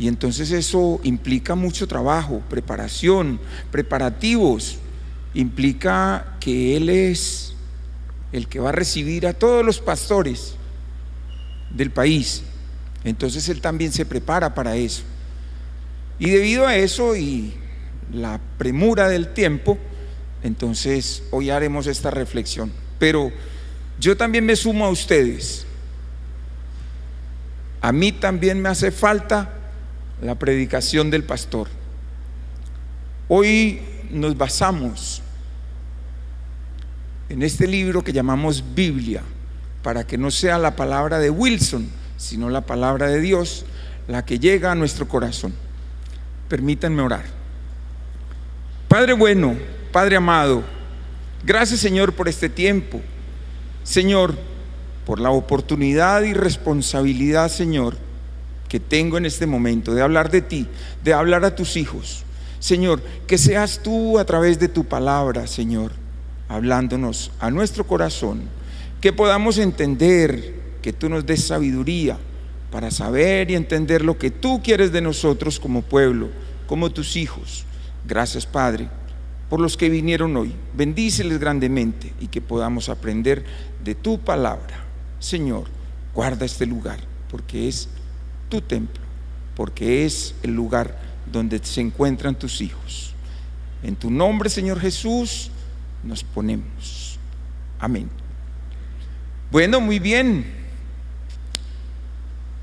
Y entonces eso implica mucho trabajo, preparación, preparativos. Implica que Él es el que va a recibir a todos los pastores del país. Entonces Él también se prepara para eso. Y debido a eso y la premura del tiempo, entonces hoy haremos esta reflexión. Pero yo también me sumo a ustedes. A mí también me hace falta la predicación del pastor. Hoy nos basamos en este libro que llamamos Biblia, para que no sea la palabra de Wilson, sino la palabra de Dios, la que llega a nuestro corazón. Permítanme orar. Padre bueno, Padre amado, gracias Señor por este tiempo. Señor, por la oportunidad y responsabilidad, Señor, que tengo en este momento de hablar de ti, de hablar a tus hijos. Señor, que seas tú a través de tu palabra, Señor, hablándonos a nuestro corazón, que podamos entender, que tú nos des sabiduría para saber y entender lo que tú quieres de nosotros como pueblo, como tus hijos. Gracias, Padre, por los que vinieron hoy. Bendíceles grandemente y que podamos aprender de tu palabra. Señor, guarda este lugar, porque es tu templo, porque es el lugar donde se encuentran tus hijos. En tu nombre, Señor Jesús, nos ponemos. Amén. Bueno, muy bien.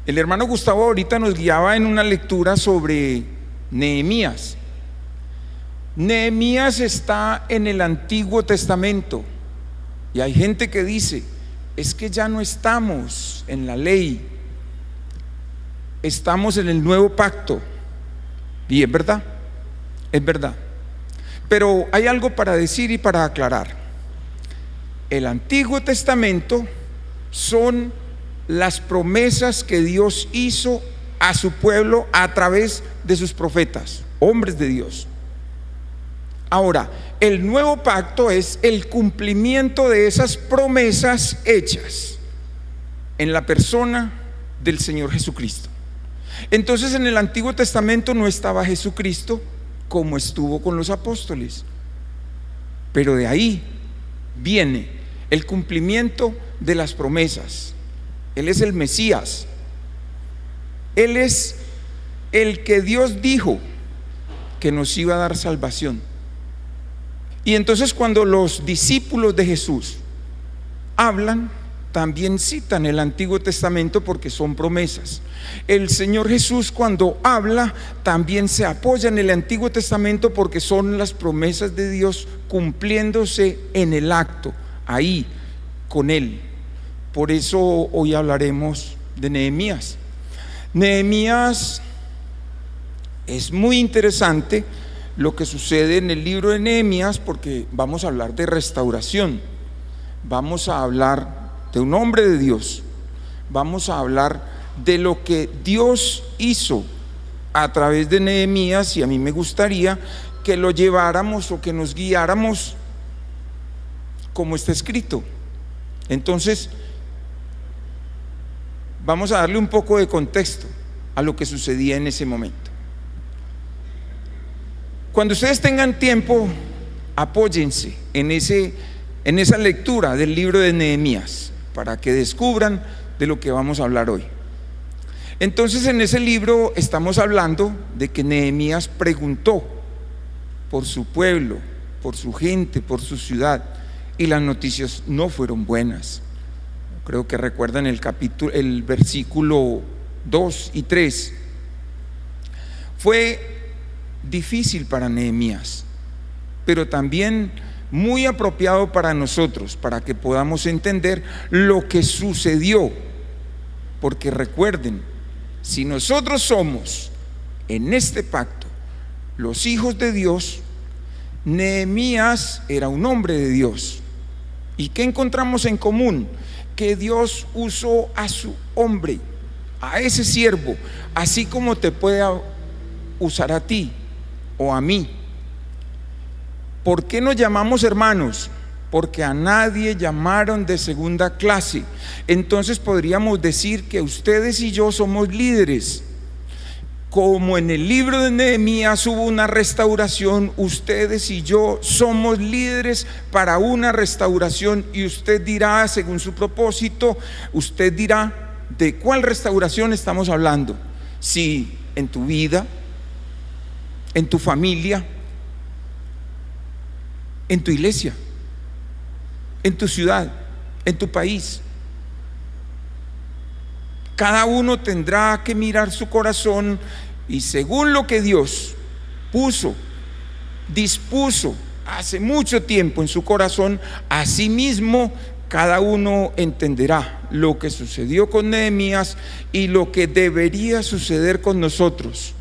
El hermano Gustavo ahorita nos guiaba en una lectura sobre Nehemías. Nehemías está en el Antiguo Testamento y hay gente que dice: es que ya no estamos en la ley, estamos en el nuevo pacto. Y es verdad, es verdad. Pero hay algo para decir y para aclarar. El Antiguo Testamento son las promesas que Dios hizo a su pueblo a través de sus profetas, hombres de Dios. Ahora, el nuevo pacto es el cumplimiento de esas promesas hechas en la persona del Señor Jesucristo. Entonces, en el Antiguo Testamento no estaba Jesucristo como estuvo con los apóstoles, pero de ahí viene el cumplimiento de las promesas. Él es el Mesías, Él es el que Dios dijo que nos iba a dar salvación. Y entonces cuando los discípulos de Jesús hablan, también citan el Antiguo Testamento porque son promesas. El Señor Jesús cuando habla también se apoya en el Antiguo Testamento porque son las promesas de Dios cumpliéndose en el acto, ahí, con Él. Por eso hoy hablaremos de Nehemías. Nehemías es muy interesante lo que sucede en el libro de Nehemías, porque vamos a hablar de restauración, vamos a hablar de un hombre de Dios, vamos a hablar de lo que Dios hizo a través de Nehemías, y a mí me gustaría que lo lleváramos o que nos guiáramos como está escrito. Entonces vamos a darle un poco de contexto a lo que sucedía en ese momento. Cuando ustedes tengan tiempo, apóyense en esa lectura del libro de Nehemías para que descubran de lo que vamos a hablar hoy. Entonces, en ese libro estamos hablando de que Nehemías preguntó por su pueblo, por su gente, por su ciudad, y las noticias no fueron buenas. Creo que recuerdan el versículo 2 y 3. Fue difícil para Nehemías, pero también muy apropiado para nosotros, para que podamos entender lo que sucedió. Porque recuerden, si nosotros somos en este pacto los hijos de Dios, Nehemías era un hombre de Dios. ¿Y qué encontramos en común? Que Dios usó a su hombre, a ese siervo, así como te puede usar a ti o a mí. ¿Por qué nos llamamos hermanos? Porque a nadie llamaron de segunda clase. Entonces podríamos decir que ustedes y yo somos líderes. como en el libro de Nehemías hubo una restauración, ustedes y yo somos líderes para una restauración. Y usted dirá, según su propósito, usted dirá de cuál restauración estamos hablando. Si en tu vida, en tu familia, en tu iglesia, en tu ciudad, en tu país. Cada uno tendrá que mirar su corazón y según lo que Dios dispuso hace mucho tiempo en su corazón, asimismo cada uno entenderá lo que sucedió con Nehemías y lo que debería suceder con nosotros.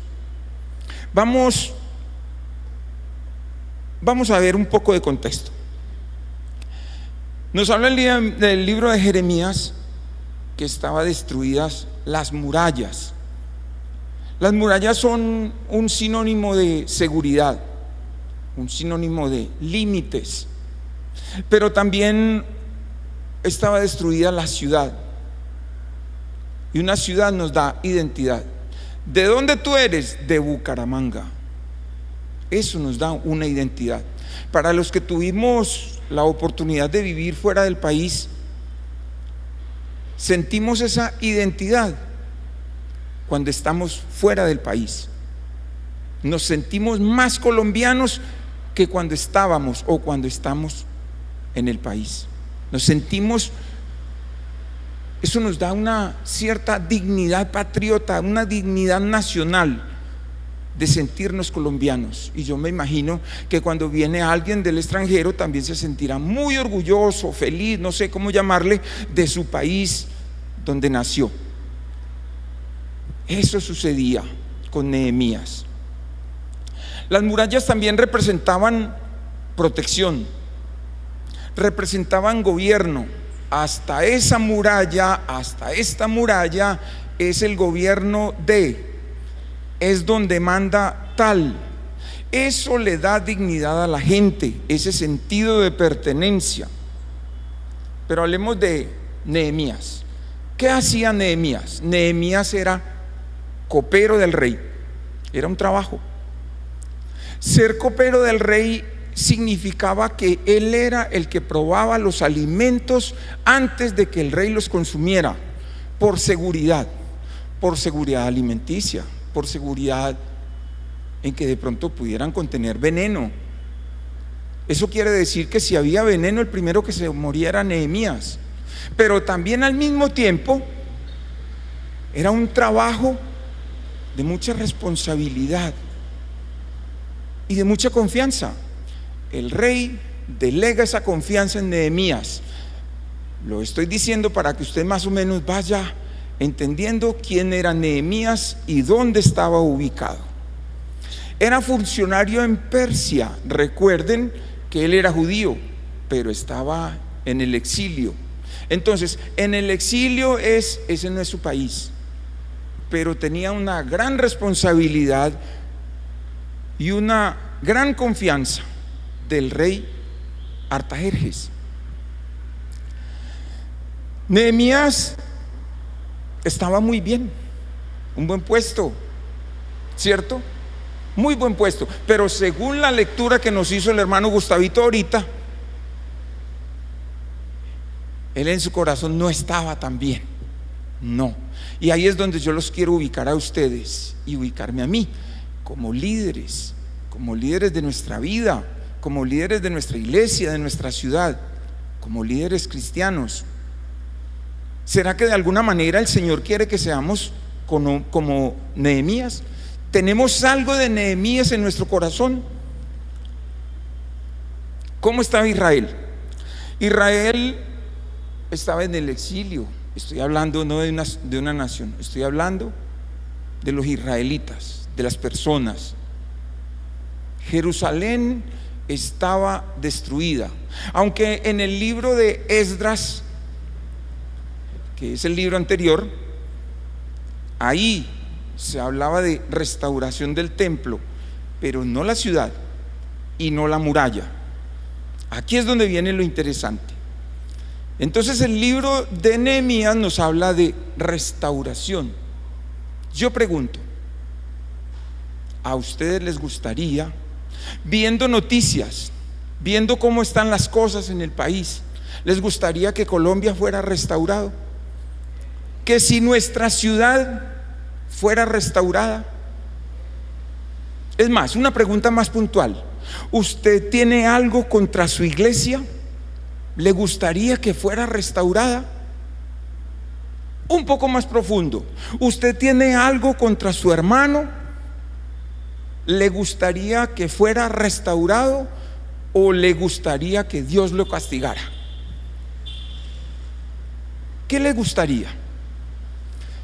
Vamos a ver un poco de contexto. Nos habla del libro de Jeremías que estaban destruidas las murallas. Las murallas son un sinónimo de seguridad, un sinónimo de límites, pero también estaba destruida la ciudad. Y una ciudad nos da identidad. ¿De dónde tú eres? De Bucaramanga. Eso nos da una identidad. Para los que tuvimos la oportunidad de vivir fuera del país, sentimos esa identidad cuando estamos fuera del país. Nos sentimos más colombianos que cuando estábamos o cuando estamos en el país. Nos sentimos, eso nos da una cierta dignidad patriota, una dignidad nacional de sentirnos colombianos. Y yo me imagino que cuando viene alguien del extranjero también se sentirá muy orgulloso, feliz, no sé cómo llamarle, de su país donde nació. Eso sucedía con Nehemías. Las murallas también representaban protección, representaban gobierno. Hasta esa muralla, hasta esta muralla es el gobierno es donde manda tal. Eso le da dignidad a la gente, ese sentido de pertenencia. Pero hablemos de Nehemías. ¿Qué hacía Nehemías? Nehemías era copero del rey, era un trabajo. Ser copero del rey significaba que él era el que probaba los alimentos antes de que el rey los consumiera, por seguridad alimenticia, por seguridad en que de pronto pudieran contener veneno. Eso quiere decir que si había veneno, el primero que se moría era Nehemías. Pero también al mismo tiempo era un trabajo de mucha responsabilidad y de mucha confianza. El rey delega esa confianza en Nehemías. Lo estoy diciendo para que usted más o menos vaya entendiendo quién era Nehemías y dónde estaba ubicado. Era funcionario en Persia. Recuerden que él era judío, pero estaba en el exilio. Entonces, en el exilio ese no es su país, pero tenía una gran responsabilidad y una gran confianza del rey Artajerjes. Nehemías estaba muy bien, un buen puesto, ¿cierto? Muy buen puesto, pero según la lectura que nos hizo el hermano Gustavito ahorita, él en su corazón no estaba tan bien, no. Y ahí es donde yo los quiero ubicar a ustedes y ubicarme a mí, como líderes de nuestra vida, como líderes de nuestra iglesia, de nuestra ciudad, como líderes cristianos. ¿Será que de alguna manera el Señor quiere que seamos como Nehemías? ¿Tenemos algo de Nehemías en nuestro corazón? ¿Cómo estaba Israel? Israel estaba en el exilio. Estoy hablando no de una nación, estoy hablando de los israelitas, de las personas. Jerusalén estaba destruida, aunque en el libro de Esdras, que es el libro anterior, ahí se hablaba de restauración del templo, pero no la ciudad y no la muralla. Aquí es donde viene lo interesante. Entonces el libro de Nehemías nos habla de restauración. Yo pregunto, ¿A ustedes les gustaría, viendo noticias, viendo cómo están las cosas en el país, les gustaría que Colombia fuera restaurado? Que si nuestra ciudad fuera restaurada. Es más, una pregunta más puntual: ¿usted tiene algo contra su iglesia? ¿Le gustaría que fuera restaurada? Un poco más profundo: ¿usted tiene algo contra su hermano? ¿Le gustaría que fuera restaurado o le gustaría que Dios lo castigara? ¿Qué le gustaría?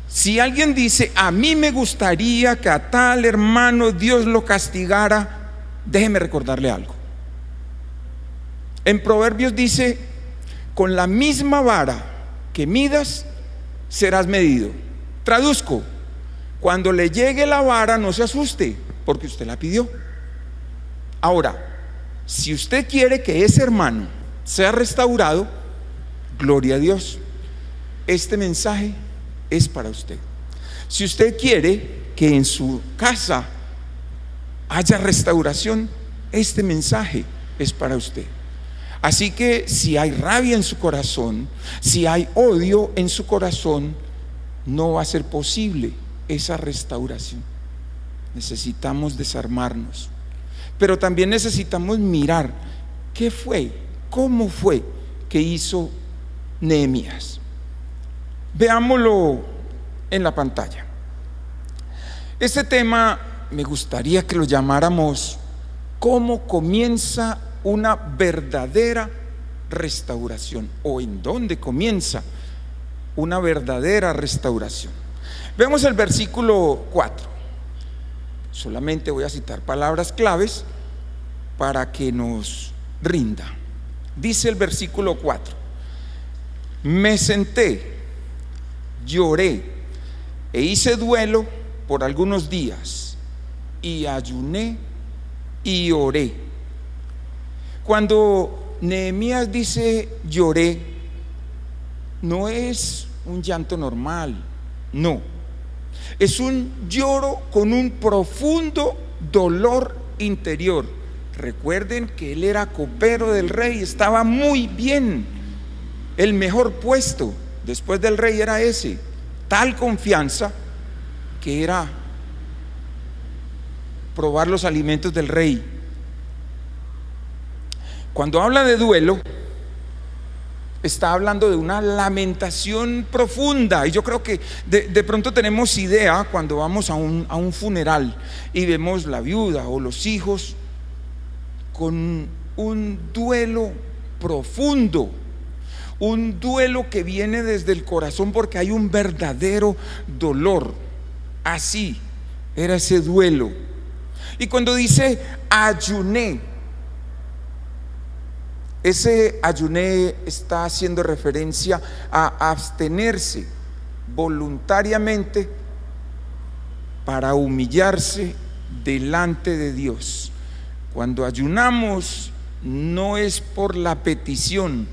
Si alguien dice: a mí me gustaría que a tal hermano Dios lo castigara, déjeme recordarle algo. En Proverbios dice: con la misma vara que midas, serás medido. Traduzco: cuando le llegue la vara, no se asuste, porque usted la pidió. Ahora, si usted quiere que ese hermano sea restaurado, gloria a Dios, este mensaje es para usted. Si usted quiere que en su casa haya restauración, este mensaje es para usted. Así que si hay rabia en su corazón, si hay odio en su corazón, no va a ser posible esa restauración. Necesitamos desarmarnos, pero también necesitamos mirar qué fue, cómo fue que hizo Nehemías. Veámoslo en la pantalla. Este tema me gustaría que lo llamáramos: ¿cómo comienza una verdadera restauración? ¿O en dónde comienza una verdadera restauración? Vemos el versículo 4. Solamente voy a citar palabras claves para que nos rinda. Dice el versículo 4: me senté, lloré e hice duelo por algunos días, y ayuné y oré. Cuando Nehemías dice lloré, no es un llanto normal, no, es un lloro con un profundo dolor interior. Recuerden que él era copero del rey, estaba muy bien, el mejor puesto después del rey era ese, tal confianza que era probar los alimentos del rey. Cuando habla de duelo, está hablando de una lamentación profunda. Y yo creo que de pronto tenemos idea cuando vamos a un funeral y vemos la viuda o los hijos con un duelo profundo, un duelo que viene desde el corazón porque hay un verdadero dolor. Así era ese duelo. Y cuando dice ayuné, ese ayuné está haciendo referencia a abstenerse voluntariamente para humillarse delante de Dios. Cuando ayunamos no es por la petición,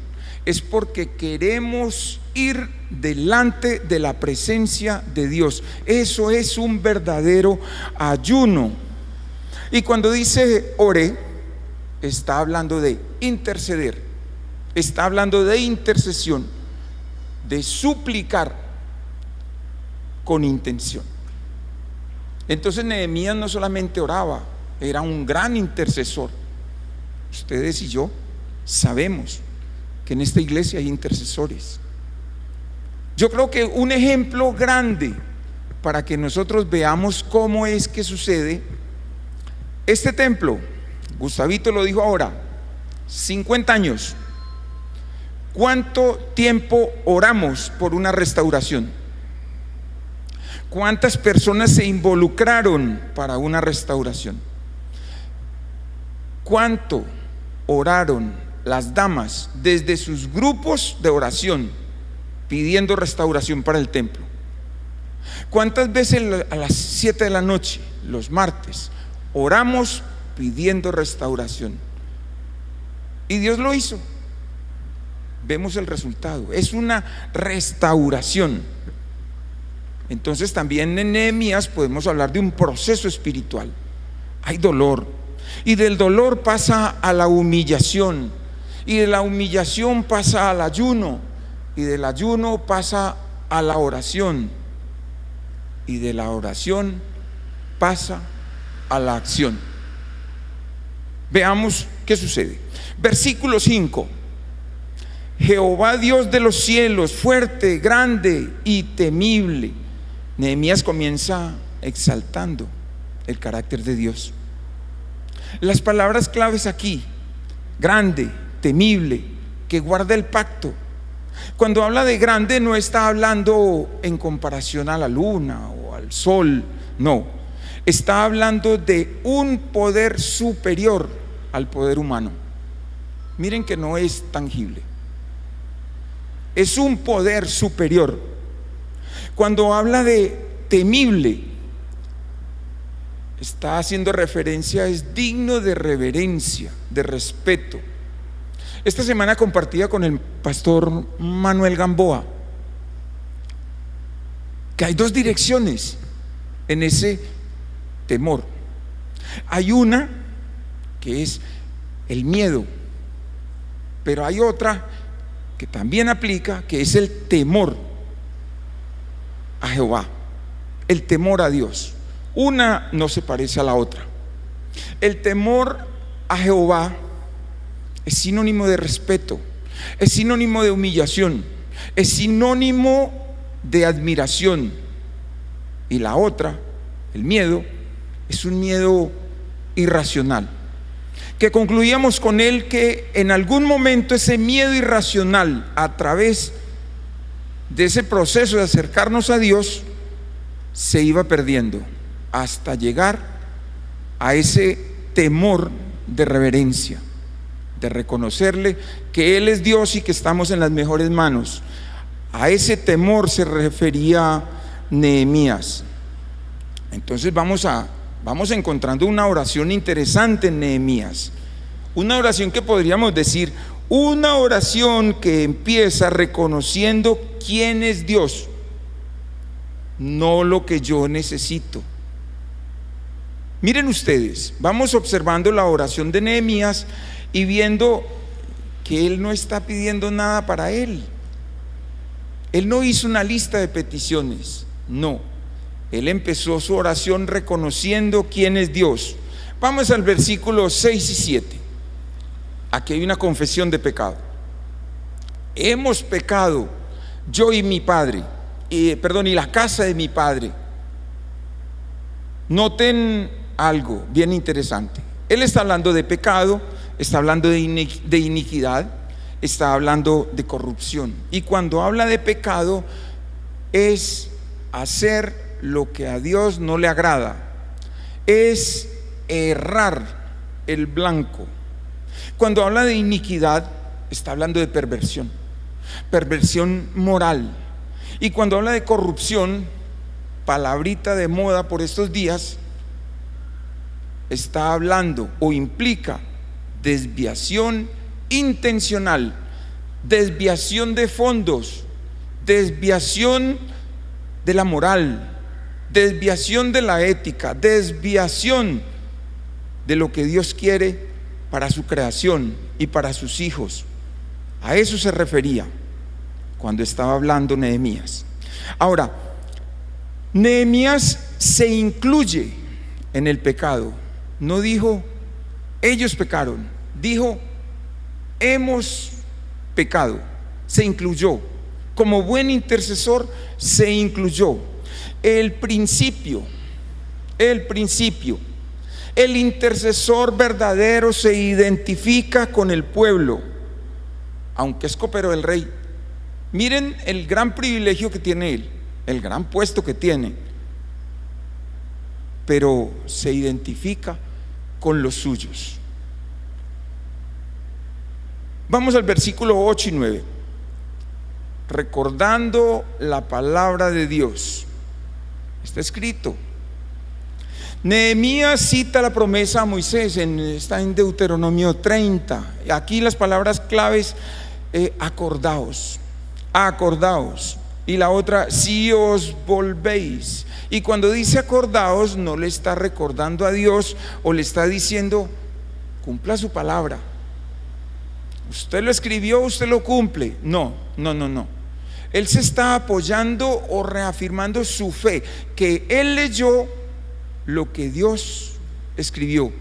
es porque queremos ir delante de la presencia de Dios. Eso es un verdadero ayuno. Y cuando dice oré, está hablando de interceder, está hablando de intercesión, de suplicar con intención. Entonces Nehemías no solamente oraba, era un gran intercesor. Ustedes y yo sabemos que en esta iglesia hay intercesores. Yo creo que un ejemplo grande para que nosotros veamos cómo es que sucede este templo, Gustavito lo dijo ahora, 50 años. ¿Cuánto tiempo oramos por una restauración? ¿Cuántas personas se involucraron para una restauración? ¿Cuánto oraron las damas desde sus grupos de oración pidiendo restauración para el templo? ¿Cuántas veces a las 7 de la noche, los martes, oramos pidiendo restauración? Y Dios lo hizo. Vemos el resultado, es una restauración. Entonces también en Nehemías podemos hablar de un proceso espiritual. hay dolor. Y del dolor pasa a la humillación. Y de la humillación pasa al ayuno. Y del ayuno pasa a la oración. Y de la oración pasa a la acción. Veamos qué sucede. Versículo 5. Jehová Dios de los cielos, fuerte, grande y temible. Nehemías comienza exaltando el carácter de Dios. Las palabras claves aquí: grande, temible, que guarda el pacto. Cuando habla de grande no está hablando en comparación a la luna o al sol, no. Está hablando de un poder superior al poder humano. Miren que no es tangible. Es un poder superior. Cuando habla de temible, está haciendo referencia, es digno de reverencia, de respeto. Esta semana compartía con el pastor Manuel Gamboa que hay dos direcciones en ese temor. Hay una que es el miedo, pero hay otra que también aplica, que es el temor a Jehová, el temor a Dios. Una no se parece a la otra. El temor a Jehová es sinónimo de respeto, es sinónimo de humillación, es sinónimo de admiración. Y la otra, el miedo, es un miedo irracional, que concluíamos con él que en algún momento ese miedo irracional, a través de ese proceso de acercarnos a Dios, se iba perdiendo hasta llegar a ese temor de reverencia, de reconocerle que Él es Dios y que estamos en las mejores manos. A ese temor se refería Nehemías. Entonces vamos encontrando una oración interesante en Nehemías, una oración que podríamos decir, una oración que empieza reconociendo quién es Dios, no lo que yo necesito. Miren ustedes, vamos observando la oración de Nehemías y viendo que él no está pidiendo nada para él. Él no hizo una lista de peticiones, no. Él empezó su oración reconociendo quién es Dios. Vamos al versículo 6 y 7. Aquí hay una confesión de pecado. Hemos pecado, yo y mi padre, y la casa de mi padre. Noten algo bien interesante. Él está hablando de pecado, está hablando de iniquidad, está hablando de corrupción. Y cuando habla de pecado, es hacer lo que a Dios no le agrada, es errar el blanco. Cuando habla de iniquidad, está hablando de perversión moral. Y cuando habla de corrupción, palabrita de moda por estos días, está hablando o implica desviación intencional, desviación de fondos, desviación de la moral, desviación de la ética, desviación de lo que Dios quiere para su creación y para sus hijos. A eso se refería cuando estaba hablando Nehemías. Ahora, Nehemías se incluye en el pecado. No dijo ellos pecaron, dijo hemos pecado. Se incluyó. Como buen intercesor se incluyó. El principio, el intercesor verdadero se identifica con el pueblo, aunque es copero del rey. Miren el gran privilegio que tiene él, el gran puesto que tiene, pero se identifica con los suyos. Vamos al versículo 8 y 9. Recordando la palabra de Dios. Está escrito. Nehemías cita la promesa a Moisés, está en Deuteronomio 30. Aquí las palabras claves, acordaos, Y la otra, si os volvéis. Y cuando dice acordaos, no le está recordando a Dios o le está diciendo, cumpla su palabra. Usted lo escribió, usted lo cumple. No. Él se está apoyando o reafirmando su fe, que él leyó lo que Dios escribió.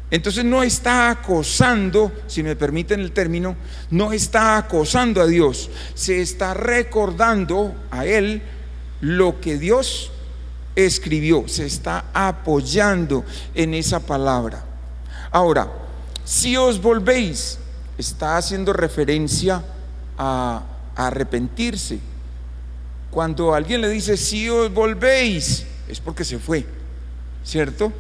Entonces no está acosando, si me permiten el término, no está acosando a Dios, se está recordando a él lo que Dios escribió, se está apoyando en esa palabra. Ahora, si os volvéis, está haciendo referencia a arrepentirse. Cuando alguien le dice si os volvéis, es porque se fue, ¿cierto?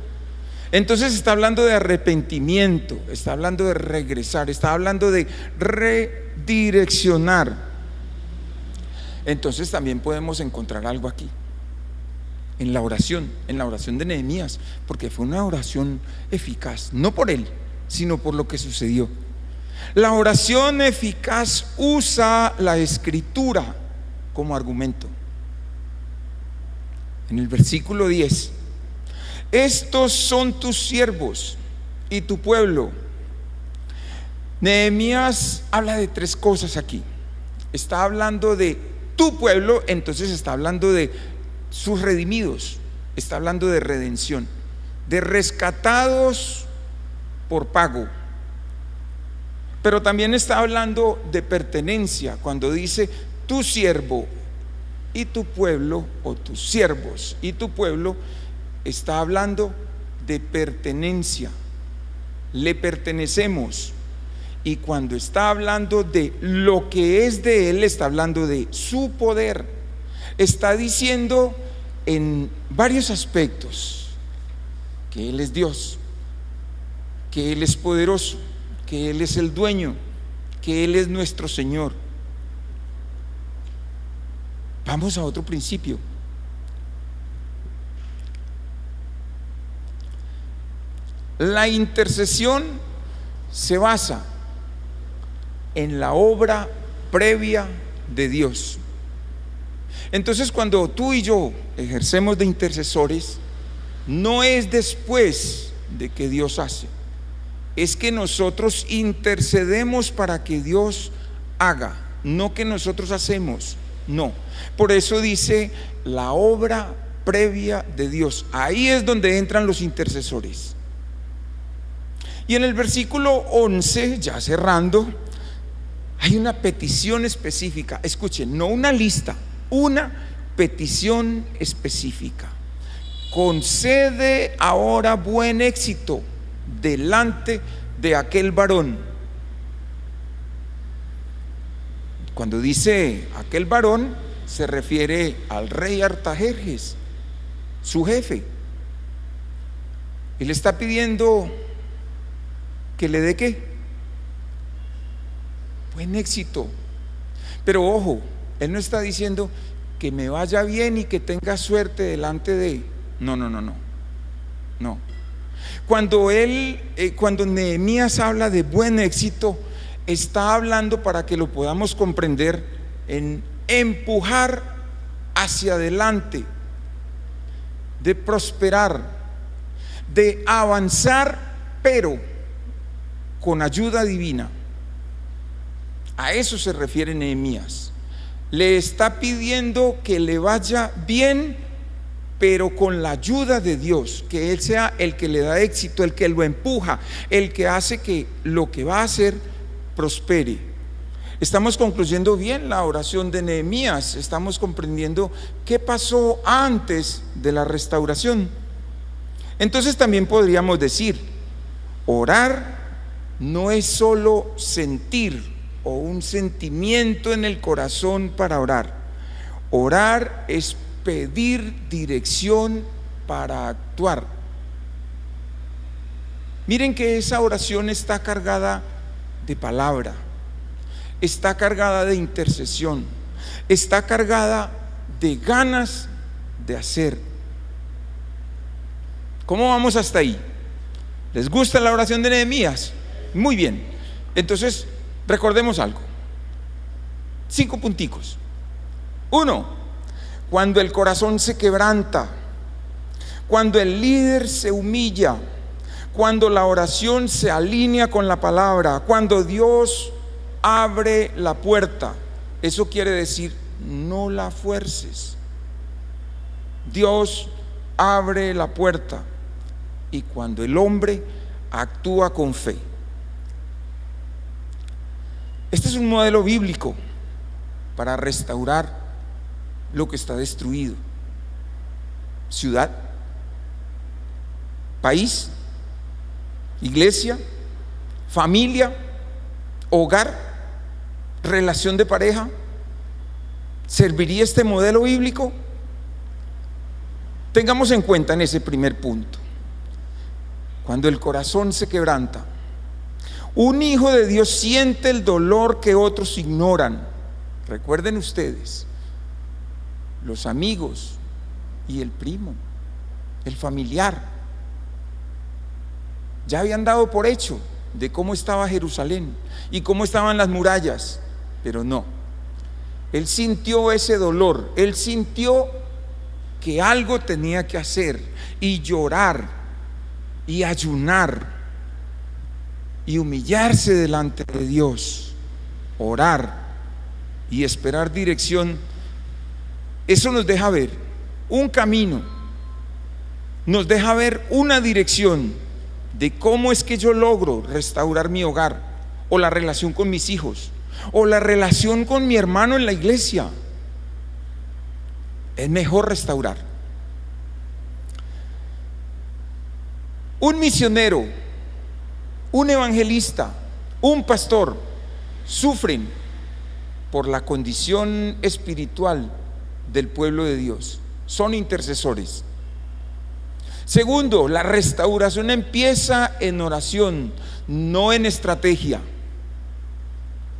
Entonces está hablando de arrepentimiento, está hablando de regresar, está hablando de redireccionar. Entonces también podemos encontrar algo aquí en la oración de Nehemías, porque fue una oración eficaz, no por él, sino por lo que sucedió. La oración eficaz usa la escritura como argumento. En el versículo 10, estos son tus siervos y tu pueblo. Nehemías habla de tres cosas aquí. Está hablando de tu pueblo, entonces está hablando de sus redimidos, está hablando de redención, de rescatados por pago. Pero también está hablando de pertenencia, cuando dice tu siervo y tu pueblo, o tus siervos y tu pueblo, está hablando de pertenencia, le pertenecemos. Y cuando está hablando de lo que es de él, está hablando de su poder. Está diciendo en varios aspectos que él es Dios, que él es poderoso, que él es el dueño, que él es nuestro Señor. Vamos a otro principio. La intercesión se basa en la obra previa de Dios. Entonces, cuando tú y yo ejercemos de intercesores, no es después de que Dios hace, es que nosotros intercedemos para que Dios haga, no que nosotros hacemos, no. Por eso dice la obra previa de Dios. Ahí es donde entran los intercesores. Y en el versículo 11, ya cerrando, hay una petición específica. Escuchen, no una lista, una petición específica. Concede ahora buen éxito delante de aquel varón. Cuando dice aquel varón, se refiere al rey Artajerjes, su jefe. Él está pidiendo que le dé ¿qué? Buen éxito. Pero ojo, él no está diciendo que me vaya bien y que tenga suerte delante de. No. Cuando Nehemías habla de buen éxito, está hablando, para que lo podamos comprender, en empujar hacia adelante, de prosperar, de avanzar, pero con ayuda divina. A eso se refiere Nehemías. Le está pidiendo que le vaya bien, pero con la ayuda de Dios, que Él sea el que le da éxito, el que lo empuja, el que hace que lo que va a hacer prospere. Estamos concluyendo bien la oración de Nehemías, estamos comprendiendo qué pasó antes de la restauración. Entonces también podríamos decir, orar no es solo sentir o un sentimiento en el corazón para orar. Orar es pedir dirección para actuar. Miren que esa oración está cargada de palabra, está cargada de intercesión, está cargada de ganas de hacer. ¿Cómo vamos hasta ahí? ¿Les gusta la oración de Nehemías? Muy bien. Entonces, recordemos algo. 5 punticos. Uno, cuando el corazón se quebranta, cuando el líder se humilla, cuando la oración se alinea con la palabra, cuando Dios abre la puerta. Eso quiere decir, no la fuerces. Dios abre la puerta y cuando el hombre actúa con fe. Este es un modelo bíblico para restaurar lo que está destruido. Ciudad, país, iglesia, familia, hogar, relación de pareja. ¿Serviría este modelo bíblico? Tengamos en cuenta en ese primer punto, cuando el corazón se quebranta, un hijo de Dios siente el dolor que otros ignoran. Recuerden ustedes, los amigos y el primo, el familiar, ya habían dado por hecho de cómo estaba Jerusalén y cómo estaban las murallas, pero no, él sintió ese dolor, él sintió que algo tenía que hacer y llorar y ayunar y humillarse delante de Dios, orar y esperar dirección. Eso nos deja ver un camino, nos deja ver una dirección de cómo es que yo logro restaurar mi hogar, o la relación con mis hijos, o la relación con mi hermano en la iglesia. Es mejor restaurar. Un misionero, un evangelista, un pastor sufren por la condición espiritual del pueblo de Dios. Son intercesores. Segundo, la restauración empieza en oración, no en estrategia.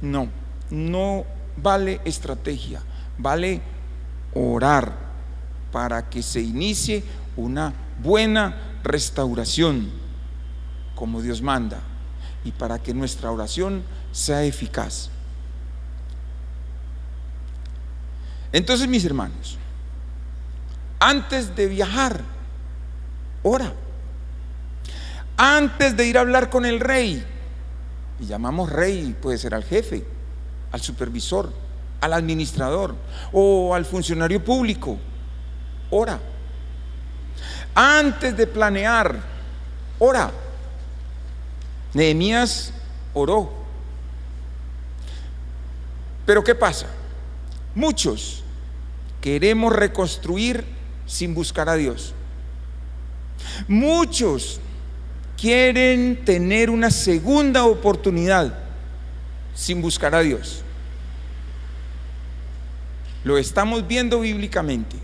No vale estrategia, vale orar para que se inicie una buena restauración como Dios manda y para que nuestra oración sea eficaz. Entonces, mis hermanos, antes de viajar, ora. Antes de ir a hablar con el rey, y llamamos rey, puede ser al jefe, al supervisor, al administrador o al funcionario público, ora. Antes de planear, ora. Nehemías oró. Pero ¿qué pasa? Muchos queremos reconstruir sin buscar a Dios. Muchos quieren tener una segunda oportunidad sin buscar a Dios. Lo estamos viendo bíblicamente.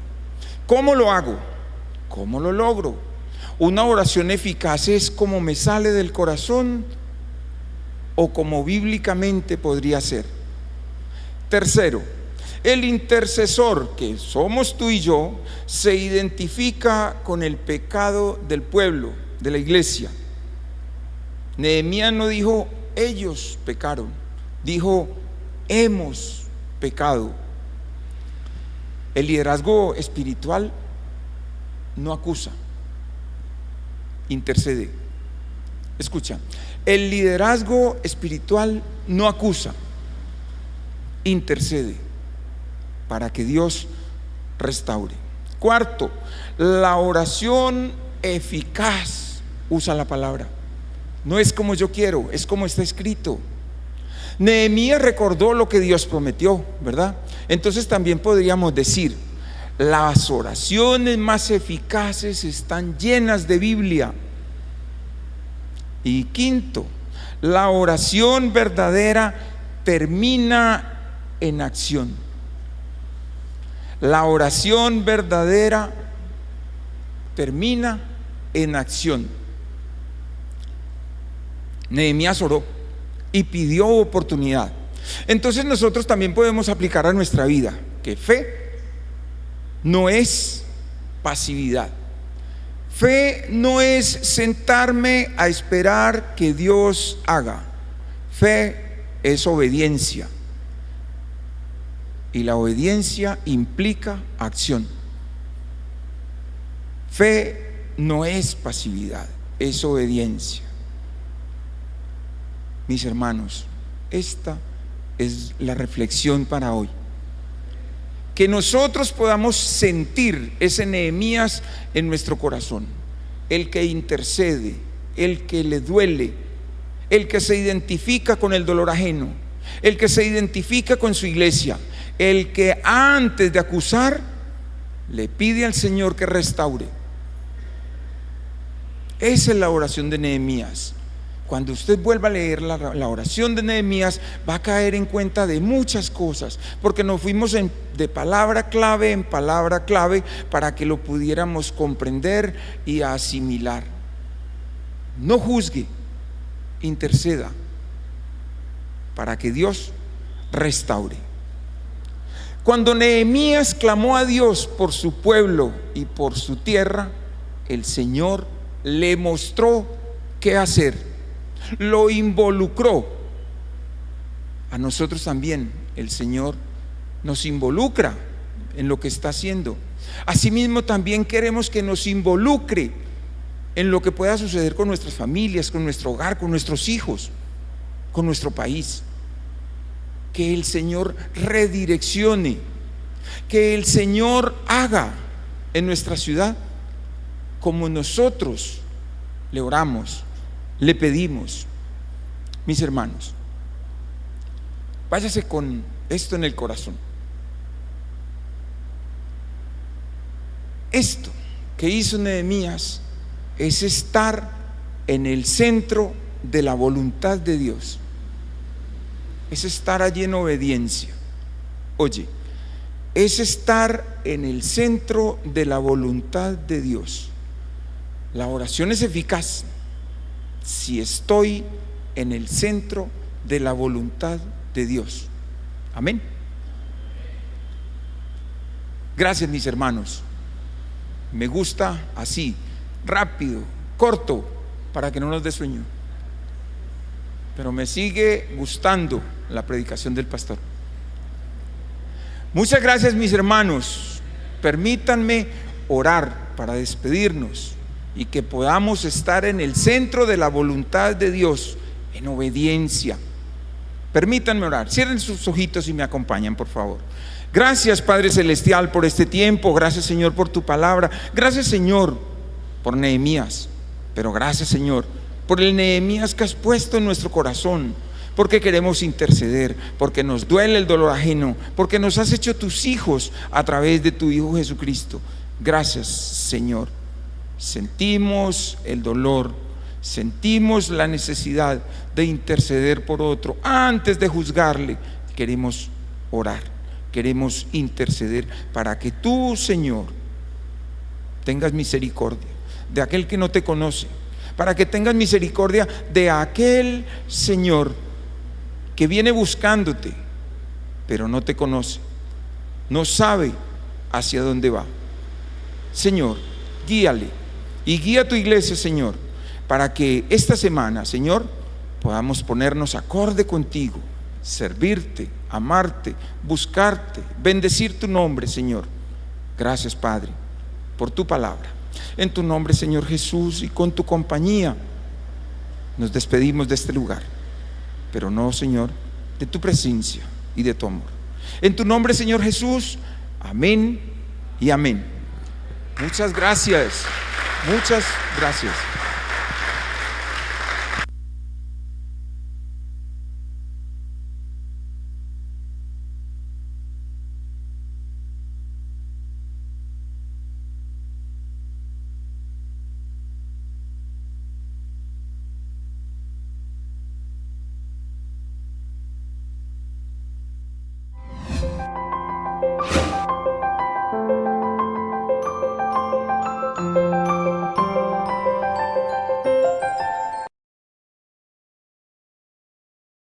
¿Cómo lo hago? ¿Cómo lo logro? ¿Una oración eficaz es como me sale del corazón o como bíblicamente podría ser? Tercero, el intercesor, que somos tú y yo, se identifica con el pecado del pueblo, de la iglesia. Nehemías no dijo ellos pecaron, dijo hemos pecado. El liderazgo espiritual no acusa, intercede. Escucha, el liderazgo espiritual no acusa, intercede para que Dios restaure. Cuarto, la oración eficaz usa la palabra. No es como yo quiero, es como está escrito. Nehemías recordó lo que Dios prometió, ¿verdad? Entonces también podríamos decir, las oraciones más eficaces están llenas de Biblia. Y quinto, la oración verdadera termina en acción. La oración verdadera termina en acción. Nehemías oró y pidió oportunidad. Entonces nosotros también podemos aplicar a nuestra vida que fe no es pasividad. Fe no es sentarme a esperar que Dios haga. Fe es obediencia. y la obediencia implica acción. Fe no es pasividad, es obediencia. Mis hermanos, esta es la reflexión para hoy. Que nosotros podamos sentir ese Nehemías en nuestro corazón, el que intercede, el que le duele, el que se identifica con el dolor ajeno, el que se identifica con su iglesia, el que antes de acusar le pide al Señor que restaure. Esa es la oración de Nehemías. Cuando usted vuelva a leer la oración de Nehemías, va a caer en cuenta de muchas cosas, porque nos fuimos de palabra clave en palabra clave para que lo pudiéramos comprender y asimilar. No juzgue, interceda para que Dios restaure. Cuando Nehemías clamó a Dios por su pueblo y por su tierra, el Señor le mostró qué hacer. Lo involucró. A nosotros también el Señor nos involucra en lo que está haciendo. Asimismo también queremos que nos involucre en lo que pueda suceder con nuestras familias, con nuestro hogar, con nuestros hijos, con nuestro país. Que el Señor redireccione, que el Señor haga en nuestra ciudad como nosotros le oramos, le pedimos. Mis hermanos, váyase con esto en el corazón. Esto que hizo Nehemías es estar en el centro de la voluntad de Dios, es estar allí en obediencia. Oye, es estar en el centro de la voluntad de Dios. La oración es eficaz si estoy en el centro de la voluntad de Dios. Amén. Gracias, mis hermanos. Me gusta así, rápido, corto, para que no nos dé sueño. Pero me sigue gustando la predicación del pastor. Muchas gracias, mis hermanos. Permítanme orar para despedirnos y que podamos estar en el centro de la voluntad de Dios, en obediencia. Permítanme orar. Cierren sus ojitos y me acompañan, por favor. Gracias, Padre Celestial, por este tiempo. Gracias, Señor, por tu palabra. Gracias, Señor, por Nehemías. Pero gracias, Señor, por el Nehemías que has puesto en nuestro corazón, porque queremos interceder, porque nos duele el dolor ajeno, porque nos has hecho tus hijos a través de tu Hijo Jesucristo. Gracias, Señor. Sentimos el dolor, sentimos la necesidad de interceder por otro. Antes de juzgarle, queremos orar, queremos interceder para que tú, Señor, tengas misericordia de aquel que no te conoce, para que tengas misericordia de aquel, Señor, que viene buscándote, pero no te conoce, no sabe hacia dónde va. Señor, guíale y guía a tu iglesia, Señor, para que esta semana, Señor, podamos ponernos acorde contigo, servirte, amarte, buscarte, bendecir tu nombre, Señor. Gracias, Padre, por tu palabra. En tu nombre, Señor Jesús, y con tu compañía nos despedimos de este lugar, pero no, Señor, de tu presencia y de tu amor. En tu nombre, Señor Jesús, amén y amén. Muchas gracias. Muchas gracias.